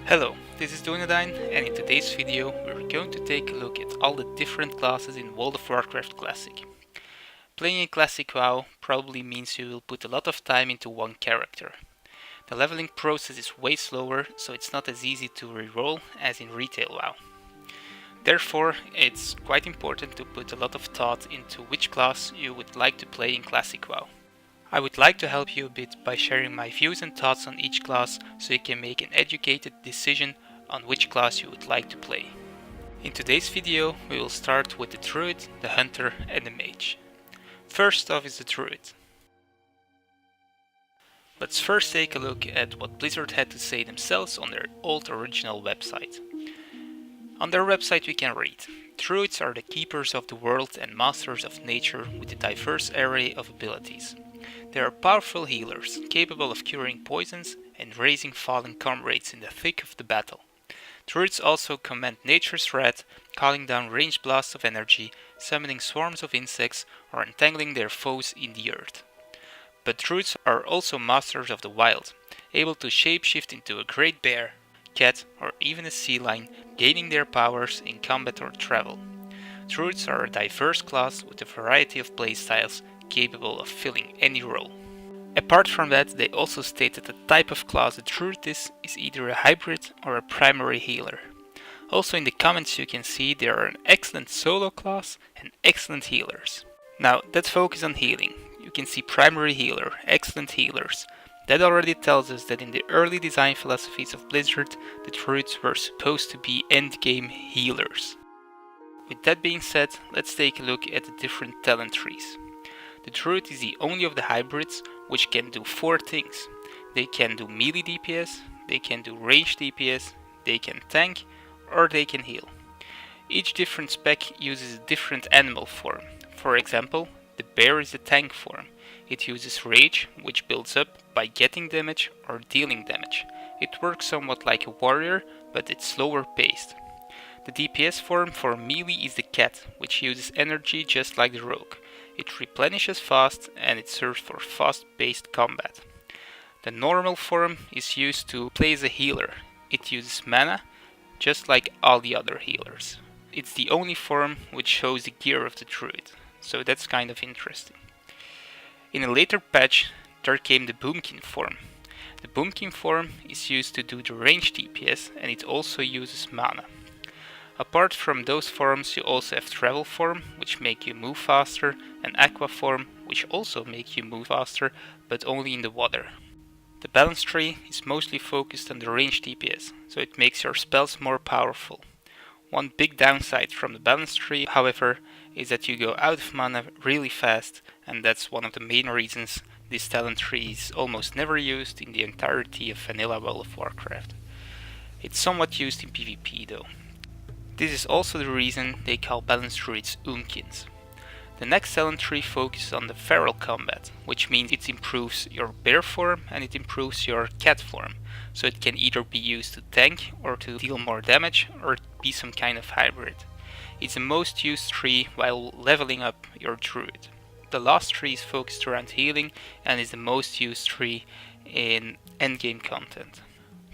Hello, this is Druid, and in today's video we're going to take a look at all the different classes in World of Warcraft Classic. Playing in Classic WoW probably means you will put a lot of time into one character. The leveling process is way slower, so it's not as easy to reroll as in Retail WoW. Therefore, it's quite important to put a lot of thought into which class you would like to play in Classic WoW. I would like to help you a bit by sharing my views and thoughts on each class so you can make an educated decision on which class you would like to play. In today's video we will start with the Druid, the Hunter and the Mage. First off is the Druid. Let's first take a look at what Blizzard had to say themselves on their old original website. On their website we can read: Druids are the keepers of the world and masters of nature with a diverse array of abilities. They are powerful healers, capable of curing poisons and raising fallen comrades in the thick of the battle. Druids also command nature's wrath, calling down ranged blasts of energy, summoning swarms of insects, or entangling their foes in the earth. But Druids are also masters of the wild, able to shapeshift into a great bear, cat, or even a sea lion, gaining their powers in combat or travel. Druids are a diverse class with a variety of playstyles, capable of filling any role. Apart from that, they also state that the type of class the Druid is either a hybrid or a primary healer. Also in the comments you can see they are an excellent solo class and excellent healers. Now let's focus on healing. You can see primary healer, excellent healers. That already tells us that in the early design philosophies of Blizzard, the Druids were supposed to be endgame healers. With that being said, let's take a look at the different talent trees. The Druid is the only of the hybrids which can do 4 things. They can do melee DPS, they can do ranged DPS, they can tank, or they can heal. Each different spec uses a different animal form. For example, the bear is a tank form. It uses rage, which builds up by getting damage or dealing damage. It works somewhat like a warrior, but it's slower paced. The DPS form for melee is the cat, which uses energy just like the rogue. It replenishes fast and it serves for fast-paced combat. The normal form is used to play as a healer. It uses mana, just like all the other healers. It's the only form which shows the gear of the Druid, so that's kind of interesting. In a later patch, there came the Boomkin form. The Boomkin form is used to do the ranged DPS and it also uses mana. Apart from those forms you also have Travel form, which make you move faster, and Aqua form, which also make you move faster, but only in the water. The balance tree is mostly focused on the ranged DPS, so it makes your spells more powerful. One big downside from the balance tree, however, is that you go out of mana really fast, and that's one of the main reasons this talent tree is almost never used in the entirety of vanilla World of Warcraft. It's somewhat used in PvP though. This is also the reason they call balanced druids Oomkins. The next talent tree focuses on the feral combat, which means it improves your bear form and it improves your cat form, so it can either be used to tank or to deal more damage or be some kind of hybrid. It's the most used tree while leveling up your druid. The last tree is focused around healing and is the most used tree in endgame content.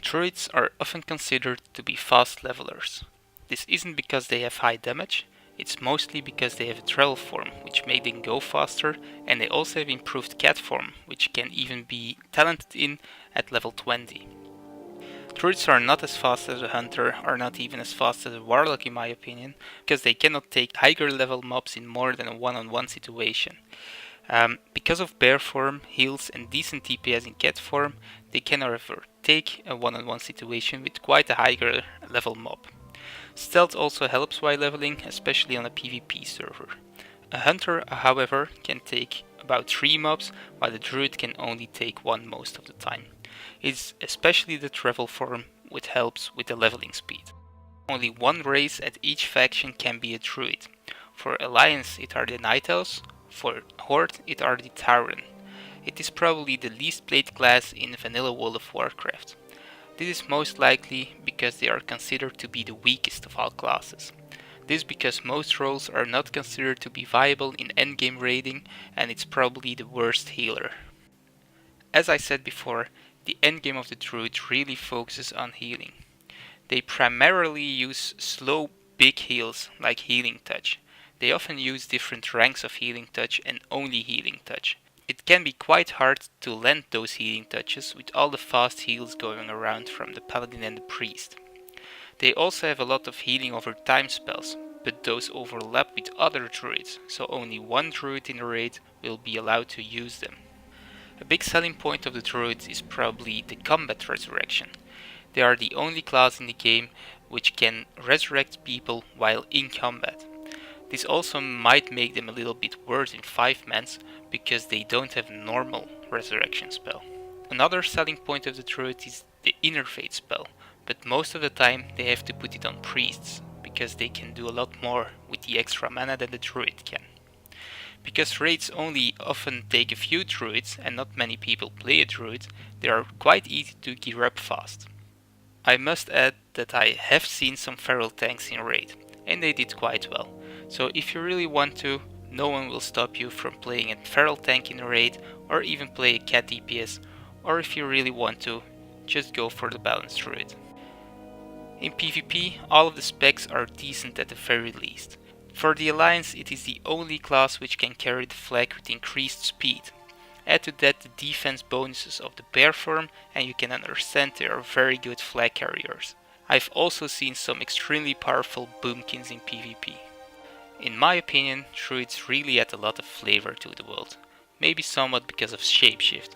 Druids are often considered to be fast levelers. This isn't because they have high damage, it's mostly because they have a travel form, which makes them go faster, and they also have improved cat form, which can even be talented in at level 20. Druids are not as fast as a hunter, or not even as fast as a warlock in my opinion, because they cannot take higher level mobs in more than a one-on-one situation. Because of bear form, heals and decent DPS in cat form, they can however take a one-on-one situation with quite a higher level mob. Stealth also helps while leveling, especially on a PvP server. A hunter, however, can take about 3 mobs, while the druid can only take 1 most of the time. It's especially the travel form which helps with the leveling speed. Only 1 race at each faction can be a druid. For Alliance it are the Night Elves, for Horde it are the Tauren. It is probably the least played class in vanilla World of Warcraft. This is most likely because they are considered to be the weakest of all classes. This because most roles are not considered to be viable in endgame raiding, and it's probably the worst healer. As I said before, the endgame of the Druid really focuses on healing. They primarily use slow, big heals like Healing Touch. They often use different ranks of Healing Touch and only Healing Touch. It can be quite hard to land those healing touches with all the fast heals going around from the paladin and the priest. They also have a lot of healing over time spells, but those overlap with other druids, so only one druid in a raid will be allowed to use them. A big selling point of the druids is probably the combat resurrection. They are the only class in the game which can resurrect people while in combat. This also might make them a little bit worse in 5-mans because they don't have a normal resurrection spell. Another selling point of the druid is the Innervate spell, but most of the time they have to put it on priests because they can do a lot more with the extra mana than the druid can. Because raids only often take a few druids and not many people play a druid, they are quite easy to gear up fast. I must add that I have seen some feral tanks in raid, and they did quite well. So if you really want to, no one will stop you from playing a feral tank in a raid, or even play a cat DPS, or if you really want to, just go for the balanced druid. In PvP, all of the specs are decent at the very least. For the Alliance, it is the only class which can carry the flag with increased speed. Add to that the defense bonuses of the bear form, and you can understand they are very good flag carriers. I've also seen some extremely powerful boomkins in PvP. In my opinion, druids really add a lot of flavor to the world, maybe somewhat because of shapeshift.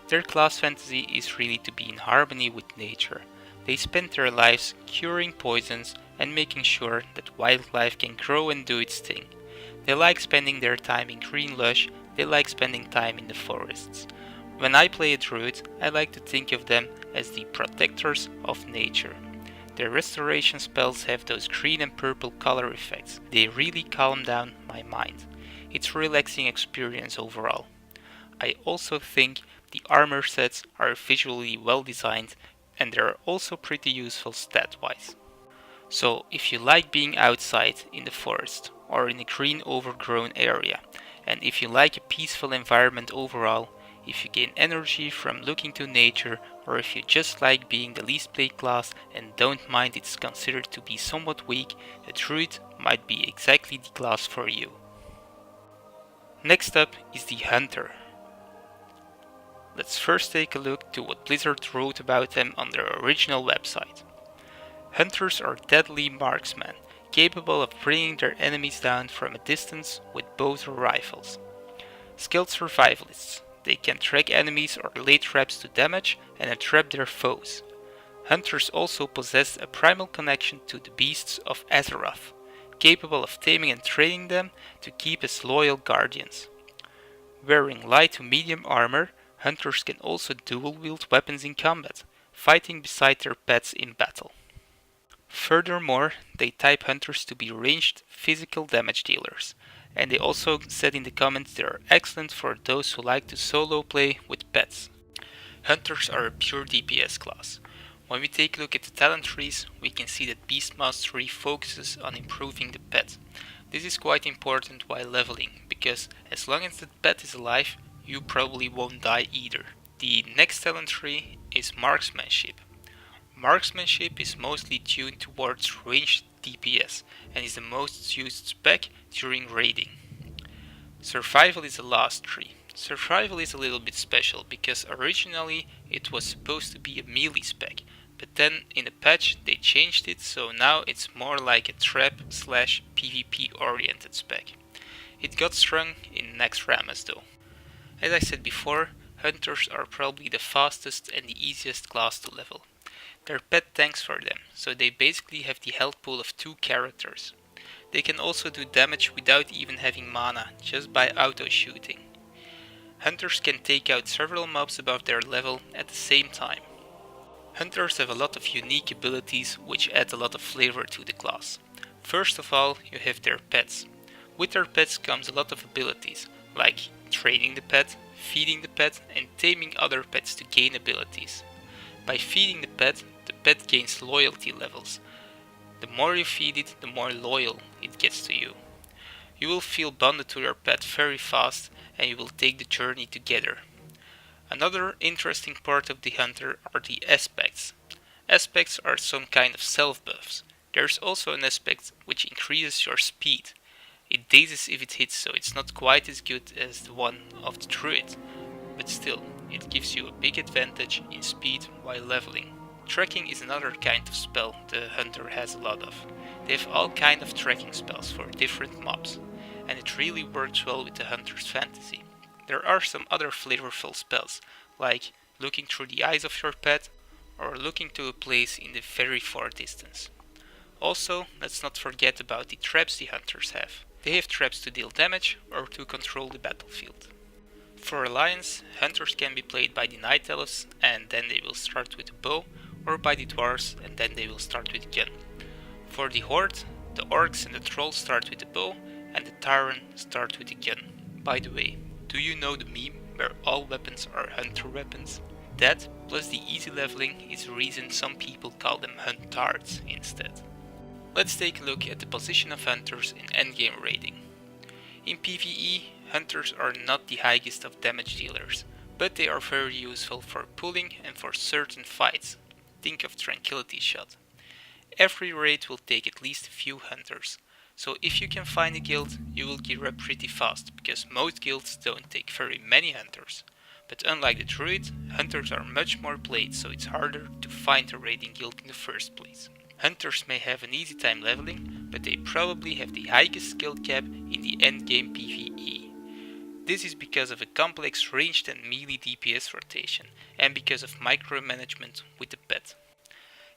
Their class fantasy is really to be in harmony with nature. They spend their lives curing poisons and making sure that wildlife can grow and do its thing. They like spending their time in green lush, they like spending time in the forests. When I play a druid, I like to think of them as the protectors of nature. Their restoration spells have those green and purple color effects. They really calm down my mind. It's a relaxing experience overall. I also think the armor sets are visually well designed and they are also pretty useful stat-wise. So if you like being outside in the forest or in a green overgrown area, and if you like a peaceful environment overall, if you gain energy from looking to nature, or if you just like being the least played class and don't mind it's considered to be somewhat weak, a druid might be exactly the class for you. Next up is the Hunter. Let's first take a look to what Blizzard wrote about them on their original website. Hunters are deadly marksmen, capable of bringing their enemies down from a distance with bows or rifles. Skilled survivalists. They can track enemies or lay traps to damage and entrap their foes. Hunters also possess a primal connection to the beasts of Azeroth, capable of taming and training them to keep as loyal guardians. Wearing light to medium armor, hunters can also dual-wield weapons in combat, fighting beside their pets in battle. Furthermore, they type hunters to be ranged physical damage dealers. And they also said in the comments they are excellent for those who like to solo play with pets. Hunters are a pure DPS class. When we take a look at the talent trees, we can see that Beast Mastery focuses on improving the pet. This is quite important while leveling, because as long as the pet is alive, you probably won't die either. The next talent tree is Marksmanship. Marksmanship is mostly tuned towards ranged DPS and is the most used spec during raiding. Survival is the last tree. Survival is a little bit special because originally it was supposed to be a melee spec, but then in a patch they changed it, so now it's more like a trap/PvP oriented spec. It got strong in Naxxramas though. As I said before, hunters are probably the fastest and the easiest class to level. They're pet tanks for them, so they basically have the health pool of 2 characters. They can also do damage without even having mana, just by auto-shooting. Hunters can take out several mobs above their level at the same time. Hunters have a lot of unique abilities which add a lot of flavor to the class. First of all, you have their pets. With their pets comes a lot of abilities, like training the pet, feeding the pet, and taming other pets to gain abilities. By feeding the pet gains loyalty levels. The more you feed it, the more loyal it gets to you. You will feel bonded to your pet very fast and you will take the journey together. Another interesting part of the hunter are the aspects. aspects are some kind of self buffs. There's also an aspect which increases your speed. It dazes if it hits, so it's not quite as good as the one of the Druid, but still, it gives you a big advantage in speed while leveling. Tracking is another kind of spell the Hunter has a lot of. They have all kind of tracking spells for different mobs, and it really works well with the Hunter's fantasy. There are some other flavorful spells, like looking through the eyes of your pet, or looking to a place in the very far distance. Also, let's not forget about the traps the Hunters have. They have traps to deal damage or to control the battlefield. For Alliance, Hunters can be played by the Night Elves and then they will start with a bow, or by the Dwarves and then they will start with a gun. For the Horde, the Orcs and the Trolls start with a bow and the Tauren start with a gun. By the way, do you know the meme where all weapons are Hunter weapons? That, plus the easy leveling, is the reason some people call them Huntards instead. Let's take a look at the position of Hunters in endgame raiding. In PvE, Hunters are not the highest of damage dealers, but they are very useful for pulling and for certain fights. Think of Tranquility Shot. Every raid will take at least a few Hunters, so if you can find a guild, you will gear up pretty fast, because most guilds don't take very many Hunters. But unlike the Druid, Hunters are much more played, so it's harder to find a raiding guild in the first place. Hunters may have an easy time leveling, but they probably have the highest skill cap in the endgame PvE. This is because of a complex ranged and melee DPS rotation, and because of micromanagement with the pet.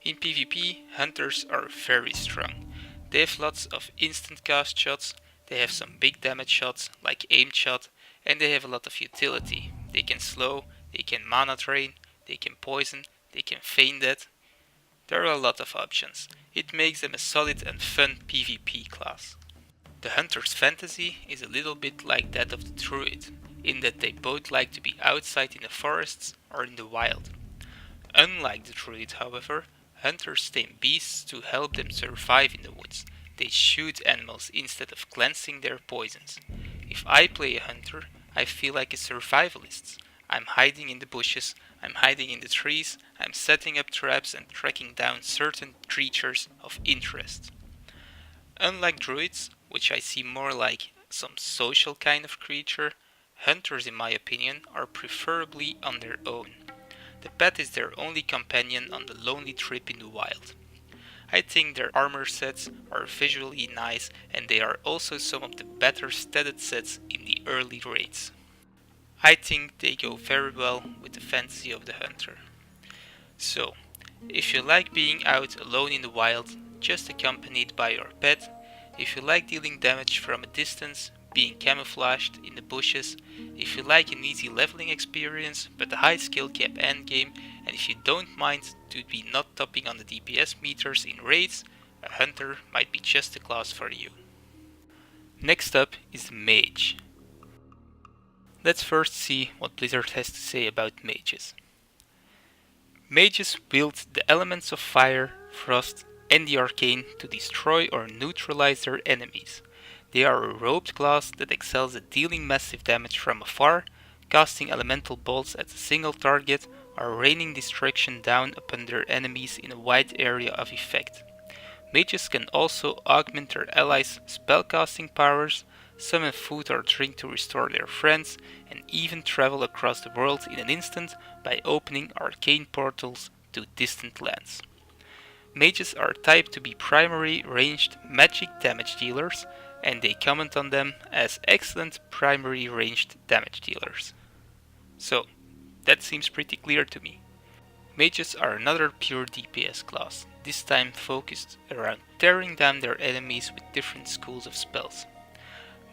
In PvP, Hunters are very strong. They have lots of instant cast shots, they have some big damage shots like aimed shot, and they have a lot of utility. They can slow, they can mana drain, they can poison, they can feign death. There are a lot of options. It makes them a solid and fun PvP class. The Hunter's fantasy is a little bit like that of the Druid, in that they both like to be outside in the forests or in the wild. Unlike the Druid, however, Hunters tame beasts to help them survive in the woods. They shoot animals instead of cleansing their poisons. If I play a Hunter, I feel like a survivalist. I'm hiding in the bushes, I'm hiding in the trees, I'm setting up traps and tracking down certain creatures of interest. Unlike Druids, which I see more like some social kind of creature, Hunters in my opinion are preferably on their own. The pet is their only companion on the lonely trip in the wild. I think their armor sets are visually nice and they are also some of the better statted sets in the early raids. I think they go very well with the fantasy of the Hunter. So, if you like being out alone in the wild, just accompanied by your pet, if you like dealing damage from a distance, being camouflaged in the bushes, if you like an easy leveling experience but a high skill cap endgame, and if you don't mind to be not topping on the DPS meters in raids, a Hunter might be just the class for you. Next up is the Mage. Let's first see what Blizzard has to say about mages. Mages wield the elements of fire, frost, and the arcane to destroy or neutralize their enemies. They are a robed class that excels at dealing massive damage from afar, casting elemental bolts at a single target, or raining destruction down upon their enemies in a wide area of effect. Mages can also augment their allies' spellcasting powers, summon food or drink to restore their friends, and even travel across the world in an instant by opening arcane portals to distant lands. Mages are typed to be primary ranged magic damage dealers, and they comment on them as excellent primary ranged damage dealers. So, that seems pretty clear to me. Mages are another pure DPS class, this time focused around tearing down their enemies with different schools of spells.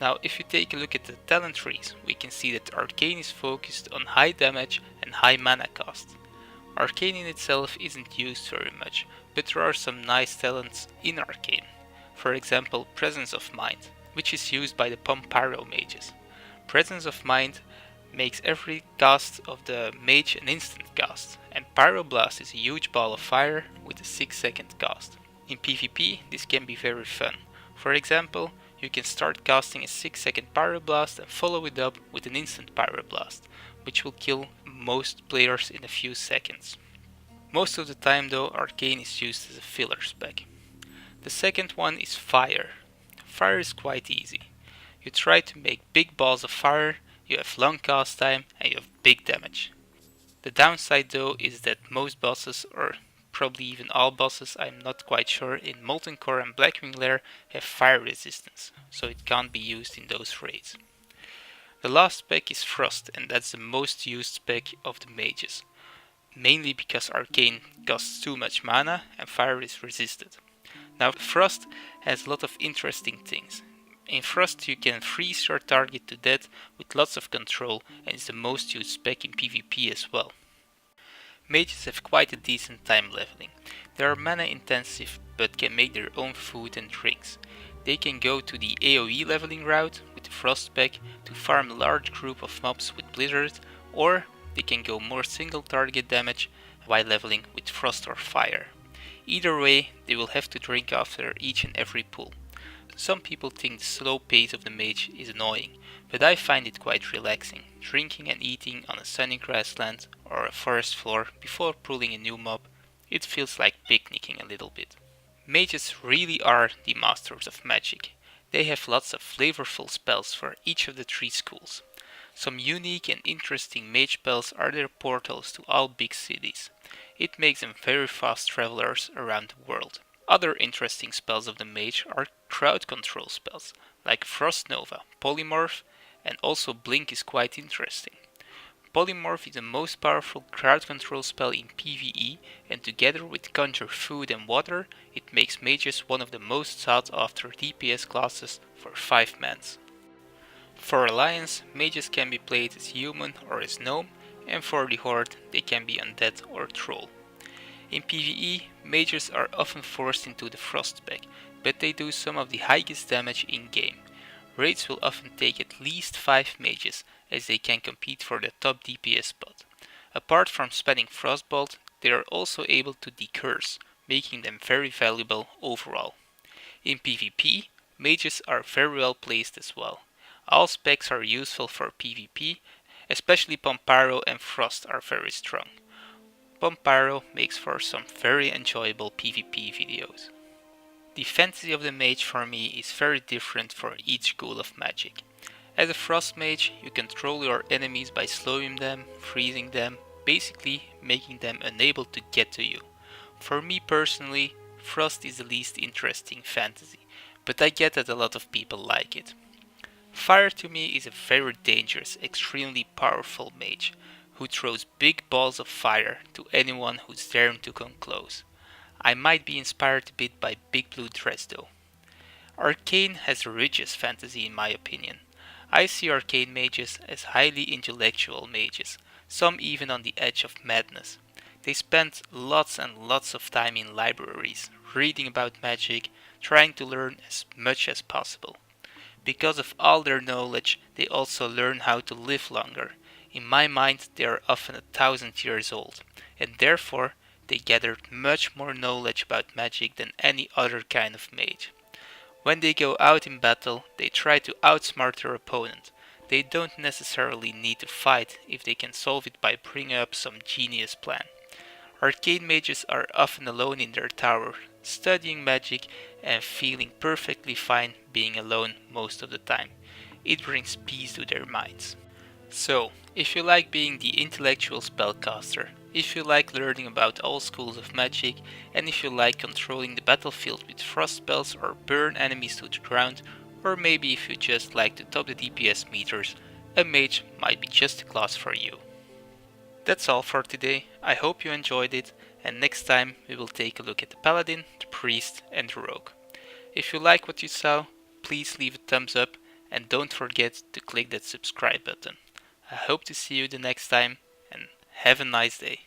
Now, if you take a look at the talent trees, we can see that Arcane is focused on high damage and high mana cost. Arcane in itself isn't used very much, but there are some nice talents in Arcane. For example, Presence of Mind, which is used by the Pyro mages. Presence of Mind makes every cast of the mage an instant cast, and Pyroblast is a huge ball of fire with a 6-second cast. In PvP, this can be very fun. For example, you can start casting a 6-second Pyroblast and follow it up with an instant Pyroblast, which will kill most players in a few seconds. Most of the time though, Arcane is used as a filler spec. The second one is Fire. Fire is quite easy. You try to make big balls of fire, you have long cast time, and you have big damage. The downside though is that most bosses, or probably even all bosses, I'm not quite sure, in Molten Core and Blackwing Lair have fire resistance, so it can't be used in those raids. The last spec is Frost, and that's the most used spec of the mages, mainly because Arcane costs too much mana and fire is resisted. Now Frost has a lot of interesting things. In Frost you can freeze your target to death with lots of control and is the most used spec in PvP as well. Mages have quite a decent time leveling. They are mana intensive but can make their own food and drinks. They can go to the AoE leveling route with the Frost spec to farm a large group of mobs with Blizzard, or they can go more single target damage while leveling with Frost or Fire. Either way, they will have to drink after each and every pull. Some people think the slow pace of the mage is annoying, but I find it quite relaxing, drinking and eating on a sunny grassland or a forest floor before pulling a new mob. It feels like picnicking a little bit. Mages really are the masters of magic. They have lots of flavorful spells for each of the three schools. Some unique and interesting mage spells are their portals to all big cities. It makes them very fast travelers around the world. Other interesting spells of the mage are crowd control spells, like Frost Nova, Polymorph, and also Blink is quite interesting. Polymorph is the most powerful crowd control spell in PvE, and together with Conjure Food and Water, it makes mages one of the most sought after DPS classes for 5-mans. For Alliance, mages can be played as human or as gnome, and for the Horde, they can be undead or troll. In PvE, mages are often forced into the Frost spec, but they do some of the highest damage in game. Raids will often take at least 5 mages, as they can compete for the top DPS spot. Apart from spamming Frostbolt, they are also able to decurse, making them very valuable overall. In PvP, mages are very well placed as well. All specs are useful for PvP, especially Pomparo and Frost are very strong. Pomparo makes for some very enjoyable PvP videos. The fantasy of the mage for me is very different for each school of magic. As a Frost mage, you control your enemies by slowing them, freezing them, basically making them unable to get to you. For me personally, Frost is the least interesting fantasy, but I get that a lot of people like it. Fire to me is a very dangerous, extremely powerful mage, who throws big balls of fire to anyone who's daring to come close. I might be inspired a bit by Big Blue Dress though. Arcane has the richest fantasy in my opinion. I see Arcane mages as highly intellectual mages, some even on the edge of madness. They spend lots and lots of time in libraries, reading about magic, trying to learn as much as possible. Because of all their knowledge, they also learn how to live longer. In my mind, they are often 1,000 years old, and therefore they gathered much more knowledge about magic than any other kind of mage. When they go out in battle, they try to outsmart their opponent. They don't necessarily need to fight if they can solve it by bringing up some genius plan. Arcane mages are often alone in their tower, studying magic and feeling perfectly fine being alone most of the time. It brings peace to their minds. So, if you like being the intellectual spellcaster, if you like learning about all schools of magic, and if you like controlling the battlefield with frost spells or burn enemies to the ground, or maybe if you just like to top the DPS meters, a mage might be just the class for you. That's all for today, I hope you enjoyed it, and next time we will take a look at the paladin, the priest and the rogue. If you like what you saw, please leave a thumbs up and don't forget to click that subscribe button. I hope to see you the next time and have a nice day.